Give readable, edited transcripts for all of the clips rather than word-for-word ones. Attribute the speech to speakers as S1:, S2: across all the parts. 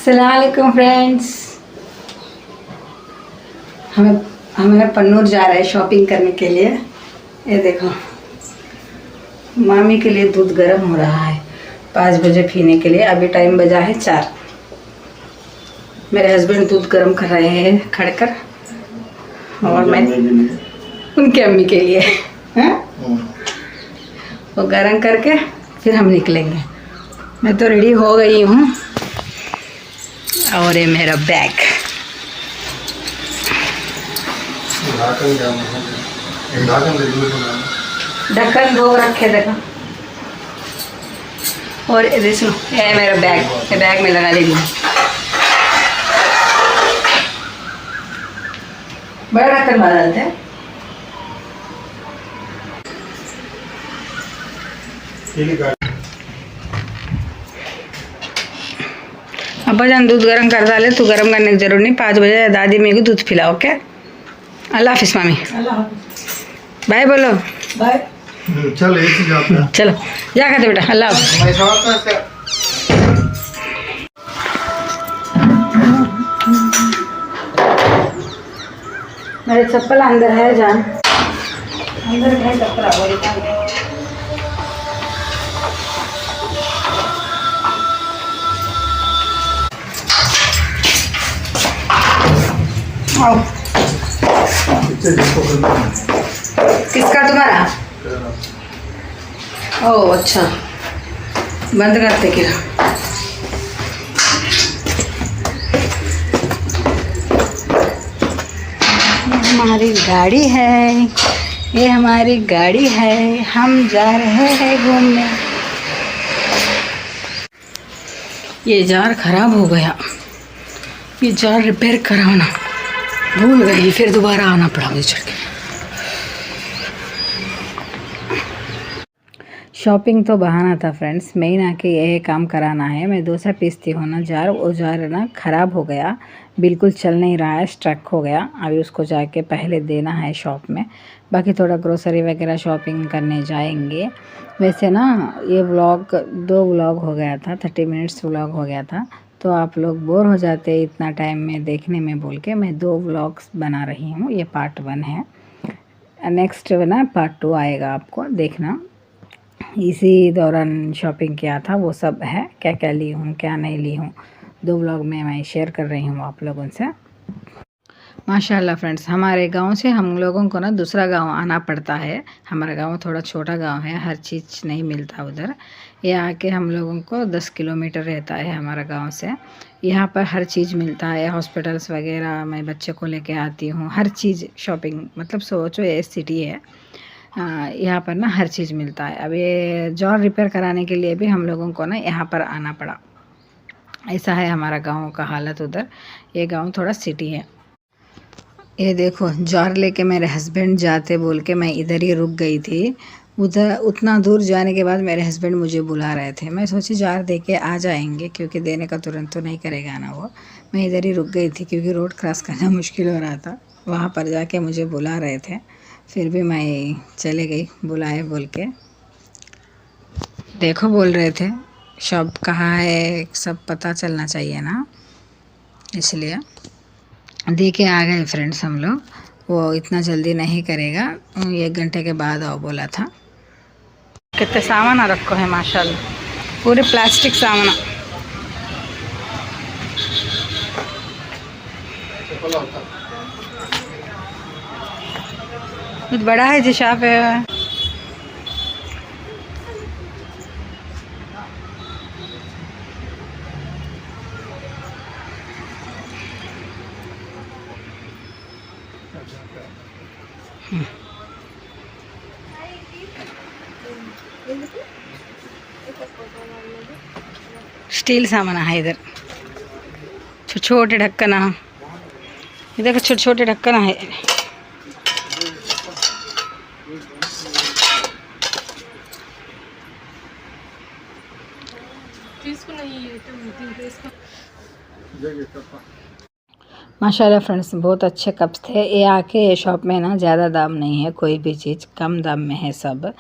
S1: अस्सलामुअलैकुम फ्रेंड्स। हमें पन्नूर जा रहे हैं शॉपिंग करने के लिए। ये देखो, मामी के लिए दूध गर्म हो रहा है 5 बजे पीने के लिए। अभी टाइम बजा है 4। मेरे हस्बैंड दूध गर्म कर रहे हैं खड़कर, और मैं उनके अम्मी के लिए वो गर्म करके फिर हम निकलेंगे। मैं तो रेडी हो गई हूँ, और ये मेरा बैग। ढक्कन 2 रखे देखो। और ये सुनो, ये मेरा बैग, ये बैग में लगा लेगी। बड़ा ढक्कन डालते हैं। अब्बा जान दूध गर्म कर डाले, तू गर्म करने की जरूरत नहीं। 5 बजे दादी मेरे को दूध पिलाओ। क्या? अल्लाह हाफिज़ मामी। बाय बोलो। बाय। चलो जा खाते बेटा। अल्लाह हाफिज़। मेरे चप्पल अंदर है जान, अंदर है चप्पल। किसका? तुम्हारा? ओह अच्छा, बंद करते क्या? हमारी गाड़ी है, ये हमारी गाड़ी है। हम जा रहे हैं घूमने। ये जार खराब हो गया, ये जार रिपेयर कराना भूल गई, फिर दोबारा आना पड़ा मुझे चढ़ के। शॉपिंग तो बहाना था फ्रेंड्स, मेन आके यही काम कराना है। मैं दूसरा पीसती हूँ ना जार, वो जार ना ख़राब हो गया, बिल्कुल चल नहीं रहा है, स्ट्रक हो गया। अभी उसको जाके पहले देना है शॉप में। बाकी थोड़ा ग्रोसरी वगैरह शॉपिंग करने जाएंगे। वैसे ना ये व्लॉग 2 व्लॉग हो गया था, 30 मिनट्स व्लॉग हो गया था, तो आप लोग बोर हो जाते इतना टाइम में देखने में, बोल के मैं 2 व्लॉग्स बना रही हूँ। ये पार्ट 1 है, नेक्स्ट ना पार्ट 2 आएगा, आपको देखना। इसी दौरान शॉपिंग किया था, वो सब है, क्या क्या ली हूँ क्या नहीं ली हूँ, 2 व्लॉग में मैं शेयर कर रही हूँ आप लोगों से। माशाल्लाह फ्रेंड्स, हमारे गांव से हम लोगों को ना दूसरा गांव आना पड़ता है। हमारा गांव थोड़ा छोटा गांव है, हर चीज़ नहीं मिलता उधर। ये आके हम लोगों को 10 किलोमीटर रहता है हमारा गांव से। यहाँ पर हर चीज़ मिलता है, हॉस्पिटल्स वगैरह। मैं बच्चे को लेके आती हूँ, हर चीज़ शॉपिंग, मतलब सोचो ये सिटी है, यहाँ पर ना हर चीज़ मिलता है। अब ये जार रिपेयर कराने के लिए भी हम लोगों को ना यहाँ पर आना पड़ा। ऐसा है हमारा गाँव का हालत उधर। ये गाँव थोड़ा सिटी है। ये देखो, जार लेके मेरे हस्बैंड जाते बोल के मैं इधर ही रुक गई थी। उधर उतना दूर जाने के बाद मेरे हस्बैंड मुझे बुला रहे थे। मैं सोची जार दे के आ जाएंगे, क्योंकि देने का तुरंत तो नहीं करेगा ना वो। मैं इधर ही रुक गई थी क्योंकि रोड क्रॉस करना मुश्किल हो रहा था। वहाँ पर जाके मुझे बुला रहे थे, फिर भी मैं चले गई, बुलाए बोल के। देखो बोल रहे थे शॉप कहाँ है, सब पता चलना चाहिए ना, इसलिए दे के आ गए फ्रेंड्स हम लोग। वो इतना जल्दी नहीं करेगा, 1 घंटे के बाद आओ बोला था। कितने सामान रखो है माशाल्लाह, पूरे प्लास्टिक सामान। बहुत बड़ा है जी शॉप है। स्टील सामान है इधर, छोटे छोटे ढक्कन है इधर, छोटे छोटे ढक्कन है। माशाल्लाह फ्रेंड्स, बहुत अच्छे कप्स थे। ये आके ये शॉप में ना ज़्यादा दाम नहीं है, कोई भी चीज़ कम दाम में है सब।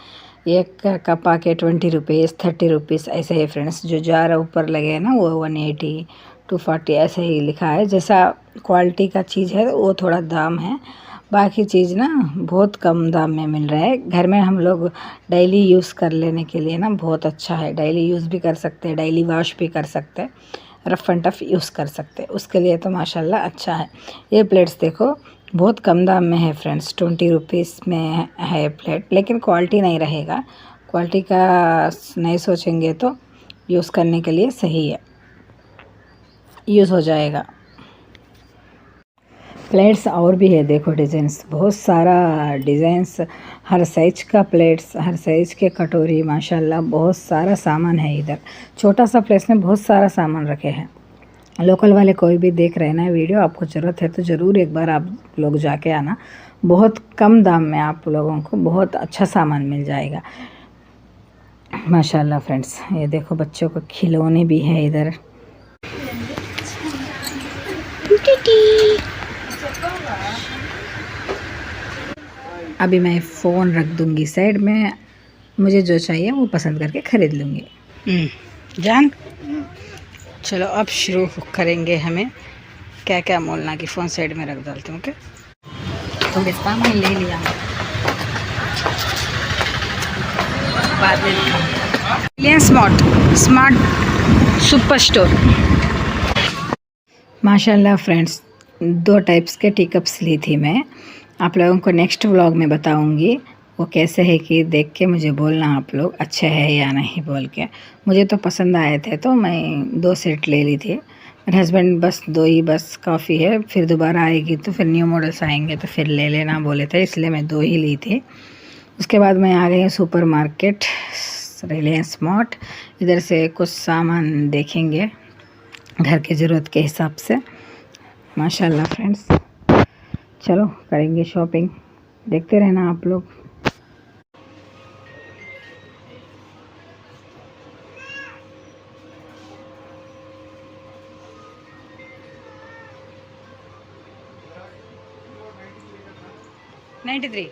S1: एक कप आके 20 रुपीज़ 30 रुपीज़ ऐसे है फ्रेंड्स। जो जार ऊपर लगे हैं ना वो 180 240 ऐसे ही लिखा है। जैसा क्वालिटी का चीज़ है वो थोड़ा दाम है, बाकी चीज़ ना बहुत कम दाम में मिल रहा है। घर में हम लोग डेली यूज़ कर लेने के लिए ना बहुत अच्छा है। डेली यूज़ भी कर सकते हैं, डेली वॉश भी कर सकते हैं, रफ़ एंड टफ़ यूज़ कर सकते हैं, उसके लिए तो माशाल्लाह अच्छा है। ये प्लेट्स देखो बहुत कम दाम में है फ्रेंड्स, 20 रुपीज़ में है प्लेट, लेकिन क्वालिटी नहीं रहेगा। क्वालिटी का नहीं सोचेंगे तो यूज़ करने के लिए सही है, यूज़ हो जाएगा। प्लेट्स और भी है, देखो डिज़ाइंस, बहुत सारा डिज़ाइंस, हर साइज का प्लेट्स, हर साइज के कटोरी, माशाल्लाह बहुत सारा सामान है इधर। छोटा सा प्लेस में बहुत सारा सामान रखे हैं। लोकल वाले कोई भी देख रहे हैं ना वीडियो, आपको ज़रूरत है तो ज़रूर एक बार आप लोग जाके आना। बहुत कम दाम में आप लोगों को बहुत अच्छा सामान मिल जाएगा माशाल्लाह फ्रेंड्स। ये देखो बच्चों को खिलौने भी है इधर। अभी मैं फ़ोन रख दूँगी साइड में, मुझे जो चाहिए वो पसंद करके ख़रीद लूँगी। जान चलो अब शुरू करेंगे, हमें क्या क्या मोलना की फ़ोन साइड में रख डालती हूँ। ओके, थोड़े सामान ले लिया बाद में। Smart super store. माशाल्लाह फ्रेंड्स, 2 टाइप्स के टी कप्स ली थी मैं, आप लोगों को नेक्स्ट व्लॉग में बताऊंगी वो कैसे है कि देख के मुझे बोलना आप लोग अच्छे है या नहीं बोल के। मुझे तो पसंद आए थे तो मैं 2 सेट ले ली थी। मेरे हस्बैंड बस 2 ही बस काफ़ी है, फिर दोबारा आएगी तो फिर न्यू मॉडल्स आएंगे तो फिर ले लेना बोले थे, इसलिए मैं 2 ही ली थी। उसके बाद मैं आ गई सुपर मार्केट रिलायंस स्मार्ट। इधर से कुछ सामान देखेंगे घर की ज़रूरत के हिसाब से। माशाल्लाह फ्रेंड्स, चलो करेंगे शॉपिंग, देखते रहना आप लोग। $93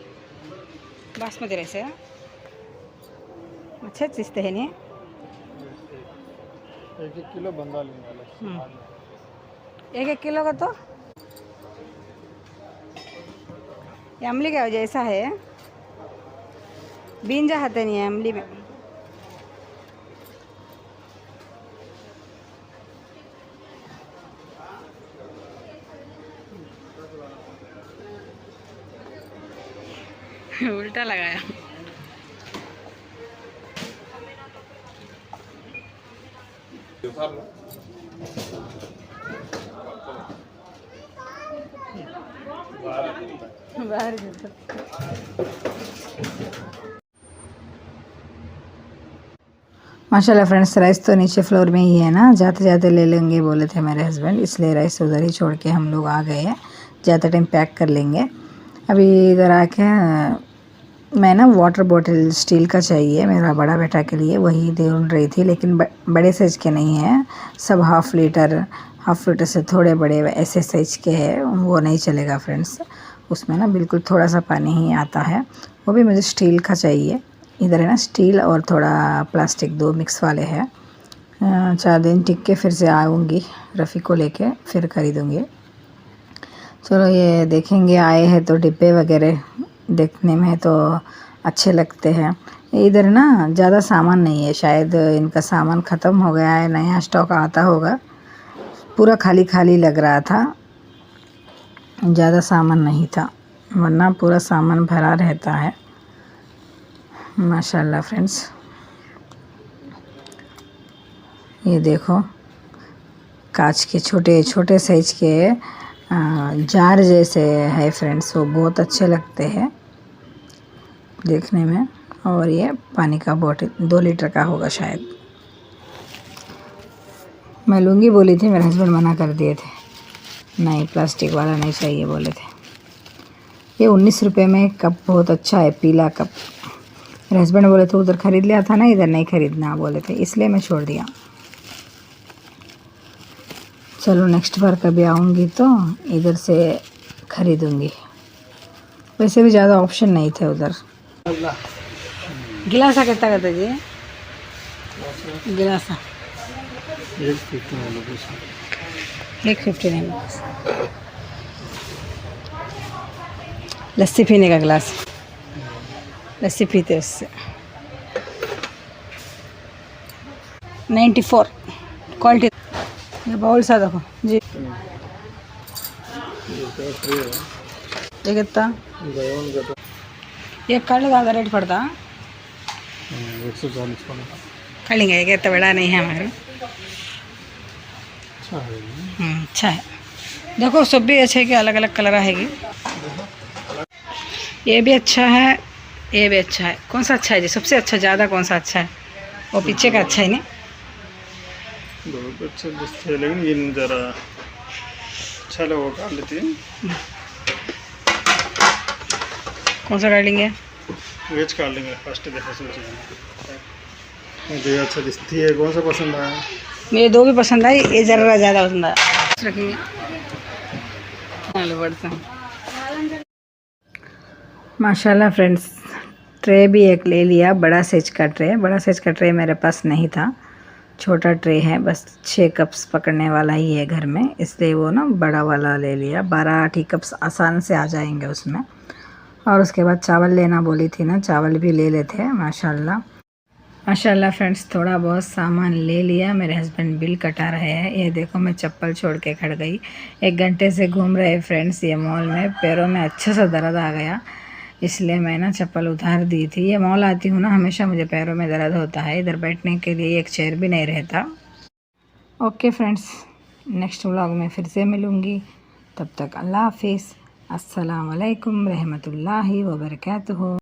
S1: बासमती राइस है, अच्छा चीज़ है नहीं।
S2: 1 किलो बंदा लेंगे।
S1: 1 किलो का तो ये अमली का जैसा है, बींजा हाथे नहीं है अमली में। उल्टा लगाया। बाहर माशाल्लाह फ्रेंड्स, राइस तो नीचे फ्लोर में ही है ना, जाते जाते ले लेंगे बोले थे मेरे हस्बैंड, इसलिए राइस उधर ही छोड़ के हम लोग आ गए हैं। ज़्यादा टाइम पैक कर लेंगे। अभी इधर आके मैं ना वाटर बॉटल स्टील का चाहिए मेरा बड़ा बेटा के लिए, वही ढूंढ रही थी, लेकिन बड़े साइज के नहीं है, सब हाफ़ लीटर से थोड़े बड़े ऐसे साइज के हैं, वो नहीं चलेगा फ्रेंड्स। उसमें ना बिल्कुल थोड़ा सा पानी ही आता है, वो भी मुझे स्टील का चाहिए। इधर है ना स्टील और थोड़ा प्लास्टिक 2 मिक्स वाले हैं। 4 दिन टिक के फिर से आऊँगी रफ़ी को लेके, फिर खरीदूँगी। चलो ये देखेंगे, आए हैं तो डिब्बे वगैरह देखने में तो अच्छे लगते हैं। इधर ना ज़्यादा सामान नहीं है, शायद इनका सामान ख़त्म हो गया है, नया स्टॉक आता होगा। पूरा खाली खाली लग रहा था, ज़्यादा सामान नहीं था, वरना पूरा सामान भरा रहता है। माशाल्लाह फ्रेंड्स, ये देखो कांच के छोटे छोटे साइज के जार जैसे है फ्रेंड्स, वो बहुत अच्छे लगते हैं देखने में। और ये पानी का बोतल 2 लीटर का होगा शायद, मैं लूँगी बोली थी, मेरे हस्बैंड मना कर दिए थे, नहीं प्लास्टिक वाला नहीं चाहिए बोले थे। ये 19 रुपये में कप बहुत अच्छा है, पीला कप। मेरे हस्बैंड बोले थे उधर ख़रीद लिया था ना, इधर नहीं ख़रीदना बोले थे, इसलिए मैं छोड़ दिया। चलो नेक्स्ट बार कभी आऊँगी तो इधर से ख़रीदूँगी। वैसे भी ज़्यादा ऑप्शन नहीं थे उधर। गिलासा कितना कहते जी? गिलासा एक 59 बस। लस्सी पीने का गिलास, लस्सी पीते उससे। 94 क्वालिटी। ये बाउल सा देखो जी,
S2: ये क्या ट्रे है?
S1: ये कितना?
S2: गयोन का तो
S1: ये कल ज़्यादा रेट पड़ता
S2: 140 का
S1: कल ये इतना बड़ा नहीं है हमारे।
S2: अच्छा है
S1: अच्छा है। देखो सब भी अच्छे के अलग अलग कलर आएगी। ये भी अच्छा है, ये भी अच्छा है। कौन सा अच्छा है जी? सबसे अच्छा ज़्यादा कौन सा अच्छा है? वो पीछे का अच्छा है नहीं?
S2: बहुत अच्छा दिखते हैं, लेकिन ये ज़रा अच्छा लगा वो काट लेती है।
S1: कौन सा काट लेंगे?
S2: वेज काट लेंगे फर्स्ट देखो सोचिए। मुझे अच्छा दिखती है, कौन सा पसंद आया?
S1: मुझे दो भी पसंद आई, ये ज़रा ज़्यादा पसंद आया। रखेंगे माशाल्लाह फ्रेंड्स। ट्रे भी एक ले लिया, बड़ा साइज का ट्रे। बड़ा साइज का ट्रे मेरे पास नहीं था, छोटा ट्रे है, बस 6 कप्स पकड़ने वाला ही है घर में, इसलिए वो ना बड़ा वाला ले लिया। 12 कप्स आसान से आ जाएंगे उसमें। और उसके बाद चावल लेना बोली थी ना, चावल भी ले लेते हैं। माशाल्लाह माशाल्लाह फ्रेंड्स, थोड़ा बहुत सामान ले लिया। मेरे हस्बैंड बिल कटा रहे हैं। ये देखो मैं चप्पल छोड़ के खड़ गई। 1 घंटे से घूम रहे फ्रेंड्स ये मॉल में, पैरों में अच्छा सा दर्द आ गया, इसलिए मैं ना चप्पल उतार दी थी। ये मॉल आती हूँ ना, हमेशा मुझे पैरों में दर्द होता है। इधर बैठने के लिए एक चेयर भी नहीं रहता। ओके फ्रेंड्स, नेक्स्ट व्लॉग में फिर से मिलूँगी। तब तक अल्लाह हाफिज़। अस्सलाम वालेकुम रहमतुल्लाहि व बरकातुहू।